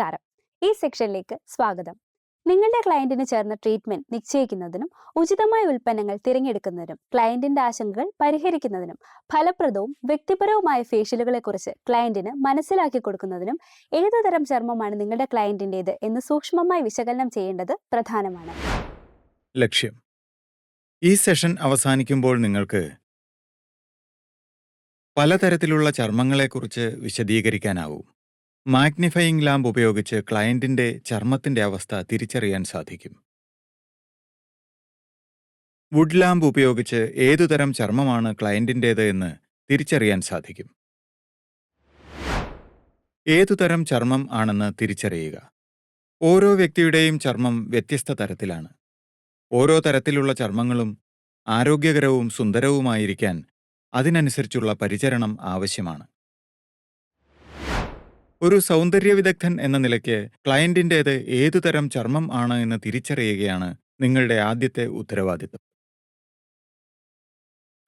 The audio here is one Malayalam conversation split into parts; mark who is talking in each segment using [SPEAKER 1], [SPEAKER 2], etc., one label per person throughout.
[SPEAKER 1] നമസ്കാരം. ഈ സെക്ഷനിലേക്ക് സ്വാഗതം. നിങ്ങളുടെ ക്ലയന്റിന് ചേർന്ന ട്രീറ്റ്മെന്റ് നിശ്ചയിക്കുന്നതിനും ഉചിതമായ ഉൽപ്പന്നങ്ങൾ തിരഞ്ഞെടുക്കുന്നതിനും ക്ലയന്റിന്റെ ആശങ്കകൾ പരിഹരിക്കുന്നതിനും ഫലപ്രദവും വ്യക്തിപരവുമായ ഫേഷ്യലുകളെക്കുറിച്ച് ക്ലയന്റിന് മനസ്സിലാക്കി കൊടുക്കുന്നതിനും ഏതുതരം ചർമ്മമാണ് നിങ്ങളുടെ ക്ലയന്റിൻ്റെത് എന്ന് സൂക്ഷ്മമായി വിശകലനം ചെയ്യേണ്ടത് പ്രധാനമാണ്.
[SPEAKER 2] ലക്ഷ്യം. ഈ സെഷൻ അവസാനിക്കുമ്പോൾ നിങ്ങൾക്ക് പലതരത്തിലുള്ള ചർമ്മങ്ങളെക്കുറിച്ച് വിശദീകരിക്കാനാവും. മാഗ്നിഫയിംഗ് ലാമ്പ് ഉപയോഗിച്ച് ക്ലയന്റിന്റെ ചർമ്മത്തിന്റെ അവസ്ഥ തിരിച്ചറിയാൻ സാധിക്കും. വുഡ് ലാമ്പ് ഉപയോഗിച്ച് ഏതുതരം ചർമ്മമാണ് ക്ലയന്റിന്റേത് എന്ന് തിരിച്ചറിയാൻ സാധിക്കും. ഏതുതരം ചർമ്മം ആണെന്ന് തിരിച്ചറിയുക. ഓരോ വ്യക്തിയുടെയും ചർമ്മം വ്യത്യസ്ത തരത്തിലാണ്. ഓരോ തരത്തിലുള്ള ചർമ്മങ്ങളും ആരോഗ്യകരവും സുന്ദരവുമായിരിക്കാൻ അതിനനുസരിച്ചുള്ള പരിചരണം ആവശ്യമാണ്. ഒരു സൗന്ദര്യ വിദഗ്ധൻ എന്ന നിലയ്ക്ക് ക്ലയന്റിന്റേത് ഏതുതരം ചർമ്മം ആണ് എന്ന് തിരിച്ചറിയുകയാണ് നിങ്ങളുടെ ആദ്യത്തെ ഉത്തരവാദിത്തം.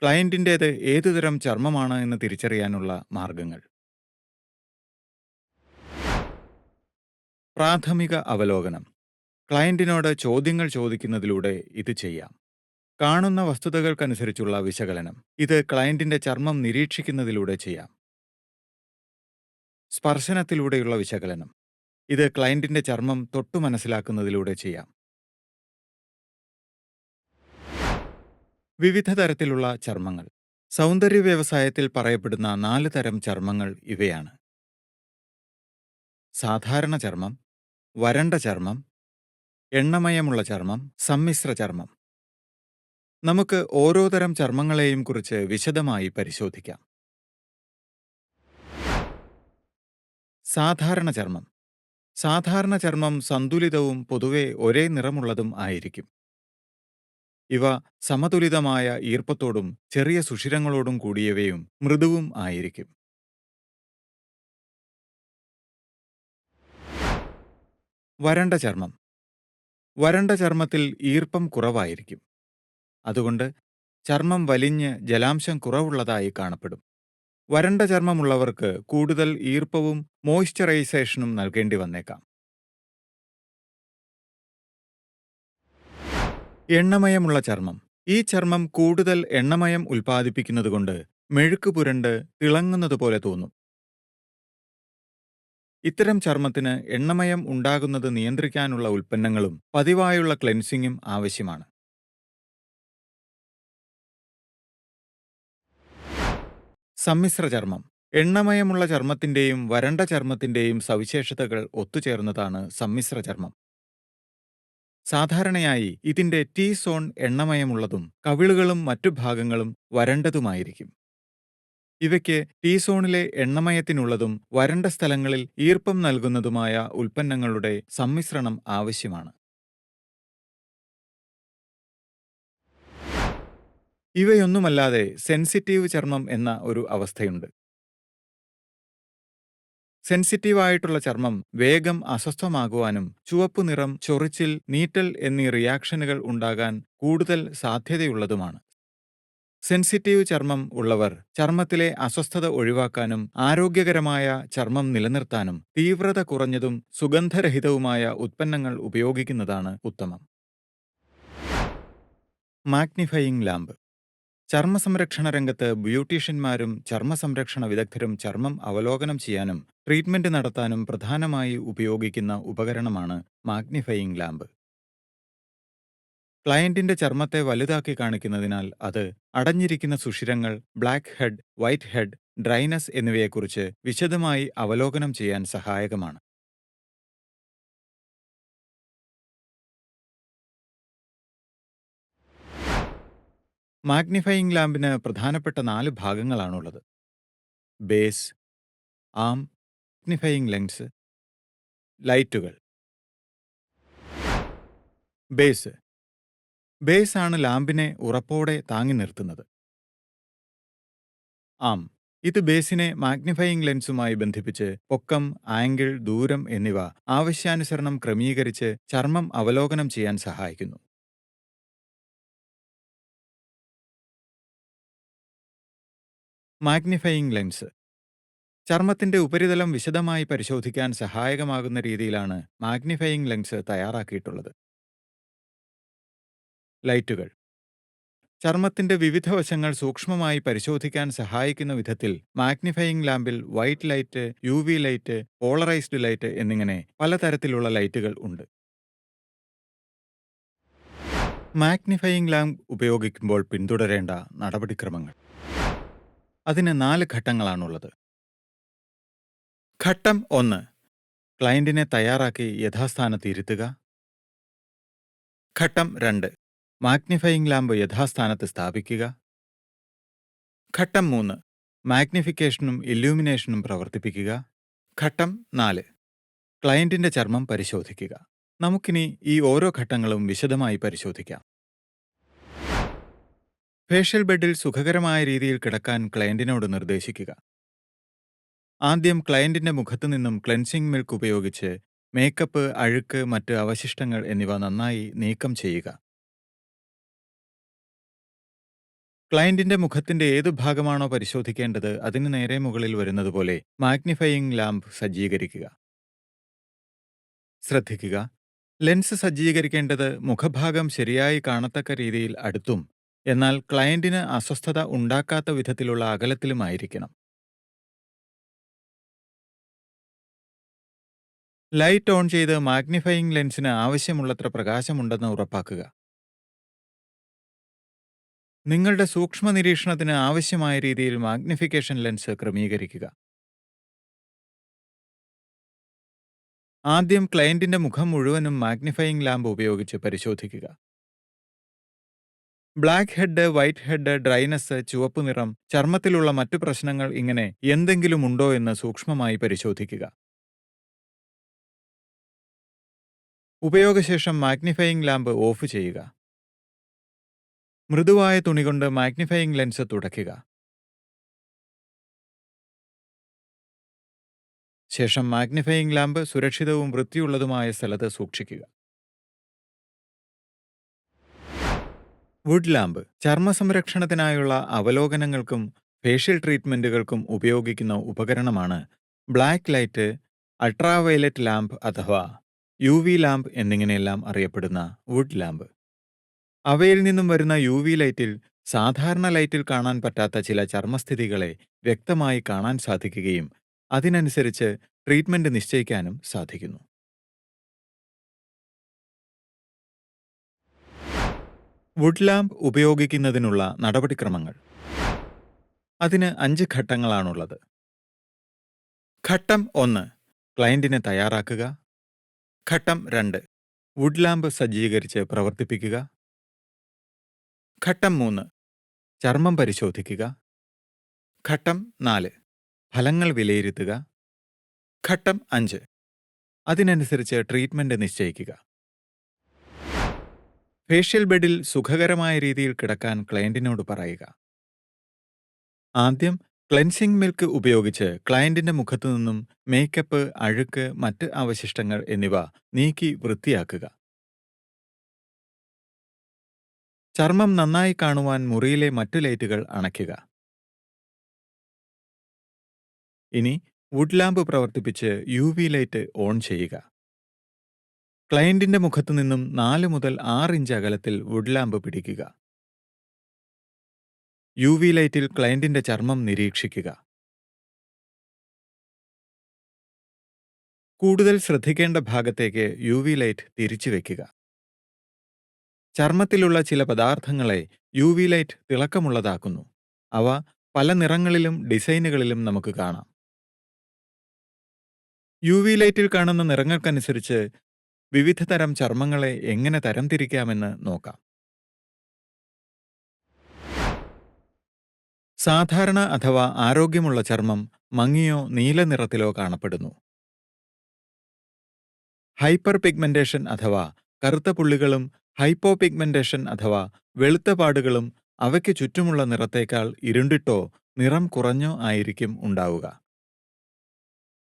[SPEAKER 2] ക്ലയന്റിന്റേത് ഏതുതരം ചർമ്മമാണ് എന്ന് തിരിച്ചറിയാനുള്ള മാർഗങ്ങൾ. പ്രാഥമിക അവലോകനം. ക്ലയന്റിനോട് ചോദ്യങ്ങൾ ചോദിക്കുന്നതിലൂടെ ഇത് ചെയ്യാം. കാണുന്ന വസ്തുതകൾക്കനുസരിച്ചുള്ള വിശകലനം. ഇത് ക്ലയന്റിന്റെ ചർമ്മം നിരീക്ഷിക്കുന്നതിലൂടെ ചെയ്യാം. സ്പർശനത്തിലൂടെയുള്ള വിശകലനം. ഇത് ക്ലയന്റിന്റെ ചർമ്മം തൊട്ടു മനസ്സിലാക്കുന്നതിലൂടെ ചെയ്യാം. വിവിധ തരത്തിലുള്ള ചർമ്മങ്ങൾ. സൗന്ദര്യ വ്യവസായത്തിൽ പറയപ്പെടുന്ന 4 തരം ചർമ്മങ്ങൾ ഇവയാണ്: സാധാരണ ചർമ്മം, വരണ്ട ചർമ്മം, എണ്ണമയമുള്ള ചർമ്മം, സമ്മിശ്ര ചർമ്മം. നമുക്ക് ഓരോ തരം ചർമ്മങ്ങളെയും കുറിച്ച് വിശദമായി പരിശോധിക്കാം. സാധാരണ ചർമ്മം. സാധാരണ ചർമ്മം സന്തുലിതവും പൊതുവെ ഒരേ നിറമുള്ളതും ആയിരിക്കും. ഇവ സമതുലിതമായ ഈർപ്പത്തോടും ചെറിയ സുഷിരങ്ങളോടും കൂടിയവയും മൃദുവും ആയിരിക്കും. വരണ്ട ചർമ്മം. വരണ്ട ചർമ്മത്തിൽ ഈർപ്പം കുറവായിരിക്കും. അതുകൊണ്ട് ചർമ്മം വലിഞ്ഞ് ജലാംശം കുറവുള്ളതായി കാണപ്പെടും. വരണ്ട ചർമ്മമുള്ളവർക്ക് കൂടുതൽ ഈർപ്പവും മോയ്സ്ചറൈസേഷനും നൽകേണ്ടി വന്നേക്കാം. എണ്ണമയമുള്ള ചർമ്മം. ഈ ചർമ്മം കൂടുതൽ എണ്ണമയം ഉൽപ്പാദിപ്പിക്കുന്നതുകൊണ്ട് മെഴുക്ക് പുരണ്ട് തിളങ്ങുന്നതുപോലെ തോന്നും. ഇത്തരം ചർമ്മത്തിന് എണ്ണമയം ഉണ്ടാകുന്നത് നിയന്ത്രിക്കാനുള്ള ഉൽപ്പന്നങ്ങളും പതിവായുള്ള ക്ലെൻസിങ്ങും ആവശ്യമാണ്. സമ്മിശ്ര ചർമ്മം. എണ്ണമയമുള്ള ചർമ്മത്തിന്റെയും വരണ്ട ചർമ്മത്തിന്റെയും സവിശേഷതകൾ ഒത്തുചേർന്നതാണ് സമ്മിശ്ര ചർമ്മം. സാധാരണയായി ഇതിന്റെ ടീ സോൺ എണ്ണമയമുള്ളതും കവിളുകളും മറ്റു ഭാഗങ്ങളും വരണ്ടതുമായിരിക്കും. ഇവയ്ക്ക് ടീ സോണിലെ എണ്ണമയത്തിനുള്ളതും വരണ്ട സ്ഥലങ്ങളിൽ ഈർപ്പം നൽകുന്നതുമായ ഉൽപ്പന്നങ്ങളുടെ സമ്മിശ്രണം ആവശ്യമാണ്. ഇവയൊന്നുമല്ലാതെ സെൻസിറ്റീവ് ചർമ്മം എന്ന ഒരു അവസ്ഥയുണ്ട്. സെൻസിറ്റീവായിട്ടുള്ള ചർമ്മം വേഗം അസ്വസ്ഥമാകുവാനും ചുവപ്പു നിറം, ചൊറിച്ചിൽ, നീറ്റൽ എന്നീ റിയാക്ഷനുകൾ ഉണ്ടാകാൻ കൂടുതൽ സാധ്യതയുള്ളതുമാണ്. സെൻസിറ്റീവ് ചർമ്മം ഉള്ളവർ ചർമ്മത്തിലെ അസ്വസ്ഥത ഒഴിവാക്കാനും ആരോഗ്യകരമായ ചർമ്മം നിലനിർത്താനും തീവ്രത കുറഞ്ഞതും സുഗന്ധരഹിതവുമായ ഉൽപ്പന്നങ്ങൾ ഉപയോഗിക്കുന്നതാണ് ഉത്തമം. Magnifying lamp. ചർമ്മസംരക്ഷണ രംഗത്ത് ബ്യൂട്ടീഷ്യന്മാരും ചർമ്മസംരക്ഷണ വിദഗ്ധരും ചർമ്മം അവലോകനം ചെയ്യാനും ട്രീറ്റ്മെന്റ് നടത്താനും പ്രധാനമായി ഉപയോഗിക്കുന്ന ഉപകരണമാണ് മാഗ്നിഫയിംഗ് ലാമ്പ്. ക്ലയന്റിന്റെ ചർമ്മത്തെ വലുതാക്കി കാണിക്കുന്നതിനാൽ അത് അടഞ്ഞിരിക്കുന്ന സുഷിരങ്ങൾ, black head, white head, dryness എന്നിവയെക്കുറിച്ച് വിശദമായി അവലോകനം ചെയ്യാൻ സഹായകമാണ്. മാഗ്നിഫയിംഗ് ലാമ്പിന് പ്രധാനപ്പെട്ട 4 ഭാഗങ്ങളാണുള്ളത്: ബേസ്, ആം, മാഗ്നിഫയിംഗ് ലെൻസ്, ലൈറ്റുകൾ. ബേസ്. ബേസ് ആണ് ലാമ്പിനെ ഉറപ്പോടെ താങ്ങി നിർത്തുന്നത്. ആം. ഇത് ബേസിനെ മാഗ്നിഫയിംഗ് ലെൻസുമായി ബന്ധിപ്പിച്ച് പൊക്കം, ആംഗിൾ, ദൂരം എന്നിവ ആവശ്യാനുസരണം ക്രമീകരിച്ച് ചർമ്മം അവലോകനം ചെയ്യാൻ സഹായിക്കുന്നു. Magnifying lens. ചർമ്മത്തിന്റെ ഉപരിതലം വിശദമായി പരിശോധിക്കാൻ സഹായകമാകുന്ന രീതിയിലാണ് മാഗ്നിഫയിംഗ് ലെൻസ് തയ്യാറാക്കിയിട്ടുള്ളത്. ലൈറ്റുകൾ ചർമ്മത്തിന്റെ വിവിധ വശങ്ങൾ സൂക്ഷ്മമായി പരിശോധിക്കാൻ സഹായിക്കുന്ന വിധത്തിൽ മാഗ്നിഫയിംഗ് ലാമ്പിൽ white light, UV light, polarised light എന്നിങ്ങനെ പലതരത്തിലുള്ള ലൈറ്റുകൾ ഉണ്ട്. മാഗ്നിഫയിംഗ് ലാമ്പ് ഉപയോഗിക്കുമ്പോൾ പിന്തുടരേണ്ട നടപടിക്രമങ്ങൾ. അതിന് 4 ഘട്ടങ്ങളാണുള്ളത്. ഘട്ടം 1. ക്ലയന്റിനെ തയ്യാറാക്കി യഥാസ്ഥാനത്ത് ഇരുത്തുക. ഘട്ടം 2. മാഗ്നിഫയിംഗ് ലാമ്പ് യഥാസ്ഥാനത്ത് സ്ഥാപിക്കുക. ഘട്ടം 3. മാഗ്നിഫിക്കേഷനും ഇല്യൂമിനേഷനും പ്രവർത്തിപ്പിക്കുക. ഘട്ടം 4. ക്ലയന്റിന്റെ ചർമ്മം പരിശോധിക്കുക. നമുക്കിനി ഈ ഓരോ ഘട്ടങ്ങളും വിശദമായി പരിശോധിക്കാം. ഫേഷ്യൽ ബെഡിൽ സുഖകരമായ രീതിയിൽ കിടക്കാൻ ക്ലയന്റിനോട് നിർദ്ദേശിക്കുക. ആദ്യം ക്ലയന്റിന്റെ മുഖത്തു നിന്നും ക്ലെൻസിംഗ് മിൽക്ക് ഉപയോഗിച്ച് മേക്കപ്പ്, അഴുക്ക്, മറ്റ് അവശിഷ്ടങ്ങൾ എന്നിവ നന്നായി നീക്കം ചെയ്യുക. ക്ലയന്റിന്റെ മുഖത്തിന്റെ ഏതു ഭാഗമാണോ പരിശോധിക്കേണ്ടത് അതിന് നേരെ മുകളിൽ വരുന്നതുപോലെ മാഗ്നിഫയിംഗ് ലാമ്പ് സജ്ജീകരിക്കുക. ശ്രദ്ധിക്കുക, ലെൻസ് സജ്ജീകരിക്കേണ്ടത് മുഖഭാഗം ശരിയായി കാണത്തക്ക രീതിയിൽ അടുത്തും എന്നാൽ ക്ലയന്റിന് അസ്വസ്ഥത ഉണ്ടാക്കാത്ത വിധത്തിലുള്ള അകലത്തിലുമായിരിക്കണം. ലൈറ്റ് ഓൺ ചെയ്ത് മാഗ്നിഫയിംഗ് ലെൻസിന് ആവശ്യമുള്ളത്ര പ്രകാശമുണ്ടെന്ന് ഉറപ്പാക്കുക. നിങ്ങളുടെ സൂക്ഷ്മ നിരീക്ഷണത്തിന് ആവശ്യമായ രീതിയിൽ മാഗ്നിഫിക്കേഷൻ ലെൻസ് ക്രമീകരിക്കുക. ആദ്യം ക്ലയന്റിന്റെ മുഖം മുഴുവനും മാഗ്നിഫയിംഗ് ലാമ്പ് ഉപയോഗിച്ച് പരിശോധിക്കുക. Black head, white head, dryness, ചുവപ്പ് നിറം, ചർമ്മത്തിലുള്ള മറ്റു പ്രശ്നങ്ങൾ ഇങ്ങനെ എന്തെങ്കിലും ഉണ്ടോ എന്ന് സൂക്ഷ്മമായി പരിശോധിക്കുക. ഉപയോഗശേഷം മാഗ്നിഫയിംഗ് ലാമ്പ് ഓഫ് ചെയ്യുക. മൃദുവായ തുണികൊണ്ട് മാഗ്നിഫയിംഗ് ലെൻസ് തുടയ്ക്കുക. ശേഷം മാഗ്നിഫയിംഗ് ലാമ്പ് സുരക്ഷിതവും വൃത്തിയുള്ളതുമായ സ്ഥലത്ത് സൂക്ഷിക്കുക. വുഡ് ലാമ്പ് ചർമ്മ സംരക്ഷണത്തിനായുള്ള അവലോകനങ്ങൾക്കും ഫേഷ്യൽ ട്രീറ്റ്മെന്റുകൾക്കും ഉപയോഗിക്കുന്ന ഉപകരണമാണ്. ബ്ലാക്ക് ലൈറ്റ്, അൾട്രാവയലറ്റ് ലാമ്പ് അഥവാ UV ലാമ്പ് എന്നിങ്ങനെയെല്ലാം അറിയപ്പെടുന്ന വുഡ് ലാമ്പ്. അവയിൽ നിന്നും വരുന്ന UV ലൈറ്റിൽ സാധാരണ ലൈറ്റിൽ കാണാൻ പറ്റാത്ത ചില ചർമ്മസ്ഥിതികളെ വ്യക്തമായി കാണാൻ സാധിക്കുകയും അതിനനുസരിച്ച് ട്രീറ്റ്മെന്റ് നിശ്ചയിക്കാനും സാധിക്കുന്നു. വുഡ് ലാമ്പ് ഉപയോഗിക്കുന്നതിനുള്ള നടപടിക്രമങ്ങൾ. അതിന് 5 ഘട്ടങ്ങളാണുള്ളത്. ഘട്ടം 1. ക്ലയന്റിനെ തയ്യാറാക്കുക. ഘട്ടം 2. വുഡ് ലാമ്പ് സജ്ജീകരിച്ച് പ്രവർത്തിപ്പിക്കുക. ഘട്ടം 3. ചർമ്മം പരിശോധിക്കുക. ഘട്ടം 4. ഫലങ്ങൾ വിലയിരുത്തുക. ഘട്ടം 5. അതിനനുസരിച്ച് ട്രീറ്റ്മെന്റ് നിശ്ചയിക്കുക. ഫേഷ്യൽ ബെഡിൽ സുഖകരമായ രീതിയിൽ കിടക്കാൻ ക്ലയന്റിനോട് പറയുക. ആദ്യം ക്ലെൻസിംഗ് മിൽക്ക് ഉപയോഗിച്ച് ക്ലയന്റിന്റെ മുഖത്തു നിന്നും മേക്കപ്പ്, അഴുക്ക്, മറ്റ് അവശിഷ്ടങ്ങൾ എന്നിവ നീക്കി വൃത്തിയാക്കുക. ചർമ്മം നന്നായി കാണുവാൻ മുറിയിലെ മറ്റു ലൈറ്റുകൾ അണയ്ക്കുക. ഇനി വുഡ് ലാമ്പ് പ്രവർത്തിപ്പിച്ച് UV ലൈറ്റ് ഓൺ ചെയ്യുക. ക്ലയന്റിന്റെ മുഖത്തു നിന്നും 4 മുതൽ 6 ഇഞ്ച് അകലത്തിൽ വുഡ് ലാമ്പ് പിടിക്കുക. UV ലൈറ്റിൽ ക്ലയന്റിന്റെ ചർമ്മം നിരീക്ഷിക്കുക. കൂടുതൽ ശ്രദ്ധിക്കേണ്ട ഭാഗത്തേക്ക് UV ലൈറ്റ് തിരിച്ചു വയ്ക്കുക. ചർമ്മത്തിലുള്ള ചില പദാർത്ഥങ്ങളെ UV ലൈറ്റ് തിളക്കമുള്ളതാക്കുന്നു. അവ പല നിറങ്ങളിലും ഡിസൈനുകളിലും നമുക്ക് കാണാം. UV ലൈറ്റിൽ കാണുന്ന നിറങ്ങൾക്കനുസരിച്ച് വിവിധ തരം ചർമ്മങ്ങളെ എങ്ങനെ തരംതിരിക്കാമെന്ന് നോക്കാം. സാധാരണ അഥവാ ആരോഗ്യമുള്ള ചർമ്മം മങ്ങിയോ നീല നിറത്തിലോ കാണപ്പെടുന്നു. ഹൈപ്പർ പിഗ്മെന്റേഷൻ അഥവാ കറുത്ത പുള്ളികളും ഹൈപ്പോ പിഗ്മെന്റേഷൻ അഥവാ വെളുത്ത പാടുകളും അവയ്ക്ക് ചുറ്റുമുള്ള നിറത്തേക്കാൾ ഇരുണ്ടിട്ടോ നിറം കുറഞ്ഞോ ആയിരിക്കും ഉണ്ടാവുക.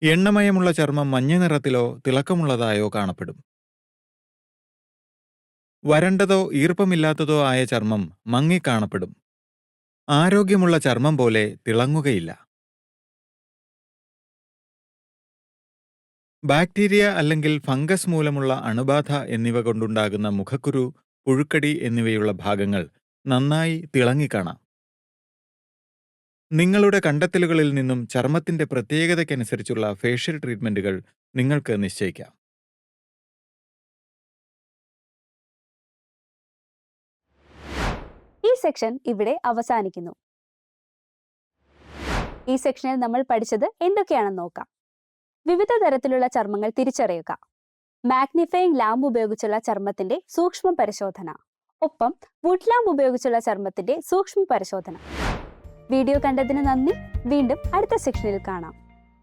[SPEAKER 2] എണ്ണമയമുള്ള ചർമ്മം മഞ്ഞ നിറത്തിലോ തിളക്കമുള്ളതായോ കാണപ്പെടും. വരണ്ടതോ ഈർപ്പമില്ലാത്തതോ ആയ ചർമ്മം മങ്ങി കാണപ്പെടും. ആരോഗ്യമുള്ള ചർമ്മം പോലെ തിളങ്ങുകയില്ല. ബാക്ടീരിയ അല്ലെങ്കിൽ ഫംഗസ് മൂലമുള്ള അണുബാധ എന്നിവ കൊണ്ടുണ്ടാകുന്ന മുഖക്കുരു, പുഴുക്കടി എന്നിവയുള്ള ഭാഗങ്ങൾ നന്നായി തിളങ്ങിക്കാണാം. നിങ്ങളുടെ കണ്ടെത്തലുകളിൽ നിന്നും ചർമ്മത്തിന്റെ പ്രത്യേകതയ്ക്കനുസരിച്ചുള്ള ഫേഷ്യൽ ട്രീറ്റ്മെന്റുകൾ നിങ്ങൾക്ക് നിശ്ചയിക്കാം.
[SPEAKER 1] ഈ സെക്ഷൻ ഇവിടെ അവസാനിക്കുന്നു. ഈ സെക്ഷനിൽ നമ്മൾ പഠിച്ചത് എന്തൊക്കെയാണെന്ന് നോക്കാം. വിവിധ തരത്തിലുള്ള ചർമ്മങ്ങൾ തിരിച്ചറിയുക, മാഗ്നിഫയിങ് ലാമ്പ് ഉപയോഗിച്ചുള്ള ചർമ്മത്തിന്റെ സൂക്ഷ്മ പരിശോധന, ഒപ്പം വുഡ് ലാമ്പ് ഉപയോഗിച്ചുള്ള ചർമ്മത്തിന്റെ സൂക്ഷ്മ പരിശോധന. വീഡിയോ കണ്ടതിന് നന്ദി. വീണ്ടും അടുത്ത സെക്ഷനിൽ കാണാം.